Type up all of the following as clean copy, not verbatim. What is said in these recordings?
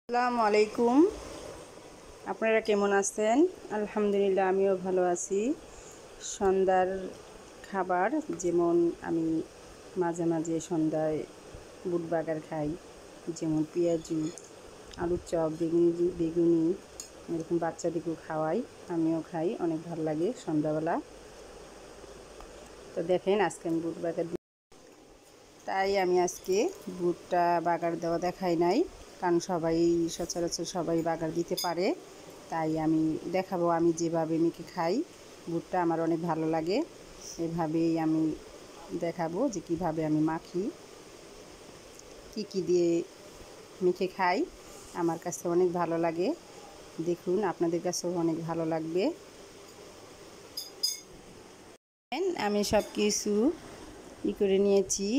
আসসালামু আলাইকুম। আপনারা কেমন আছেন? আলহামদুলিল্লাহ, আমিও ভালো আছি। সন্ধ্যার খাবার যেমন আমি মাঝে মাঝে সন্ধ্যায় বুট বাগার খাই, যেমন পেঁয়াজু, আলুর চপ, বেগুনি এরকম বাচ্চাদেরকেও খাওয়াই, আমিও খাই, অনেক ভালো লাগে সন্ধ্যাবেলা। তো দেখেন আজকে আমি বুট বাগার তাই আমি আজকে বুটটা বাগার দেওয়া দেখাই নাই, কারণ সচরাচর সবাই বাগার দিতে পারে। তাই আমি দেখাবো আমি যেভাবে মেখে খাই। বুটটা আমার অনেক ভালো লাগে, এভাবেই আমি দেখাবো যে কিভাবে আমি মাখি, কি দিয়ে মেখে খাই। আমার কাছে অনেক ভালো লাগে, দেখুন আপনাদের কাছেও অনেক ভালো লাগবে। আমি সব কিছু করে নিয়েছি,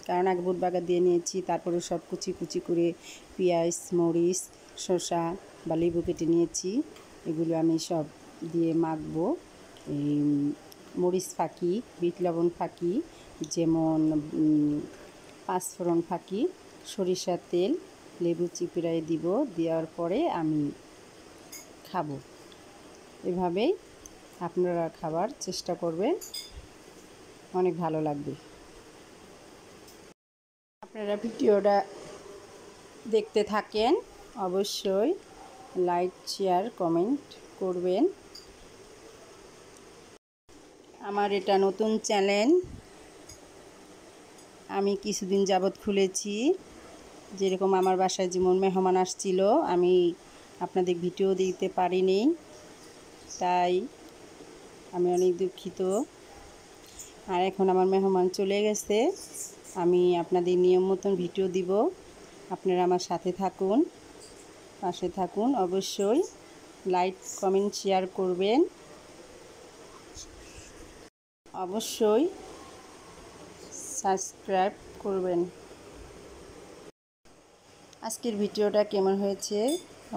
কারণ আগে বুট বাগার দিয়ে নিয়েছি, তারপরে সব কুচি কুচি করে পেঁয়াজ, মরিচ, শসা বা লেবু কেটে নিয়েছি। এগুলো আমি সব দিয়ে মাখবো। এই মরিচ ফাঁকি, বিট লবণ ফাঁকি, যেমন পাঁচফোড়ন ফাঁকি, সরিষার তেল, লেবু চিপিয়ে দিব, দেওয়ার পরে আমি খাবো। এভাবেই আপনারা খাবার চেষ্টা করবেন, অনেক ভালো লাগবে। আপনারা ভিডিওটা দেখতে থাকেন, অবশ্যই লাইক, শেয়ার, কমেন্ট করবেন। আমার এটা নতুন চ্যানেল, আমি কিছুদিন যাবৎ খুলেছি। যেরকম আমার বাসায় যেমন মেহমান আসছিল, আমি আপনাদের ভিডিও দিতে পারিনি, তাই আমি অনেক দুঃখিত। আর এখন আমার মেহমান চলে গেছে, আমি আপনাদের নিয়ম মতন ভিডিও দিব। আপনারা আমার সাথে থাকুন, পাশে থাকুন, অবশ্যই লাইক, কমেন্ট, শেয়ার করবেন, অবশ্যই সাবস্ক্রাইব করবেন। আজকের ভিডিওটা কেমন হয়েছে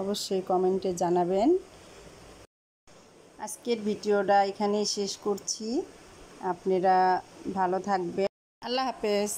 অবশ্যই কমেন্টে জানাবেন। আজকের ভিডিওটা এখানেই শেষ করছি। আপনারা ভালো থাকবেন। আল্লাহ হাফেজ।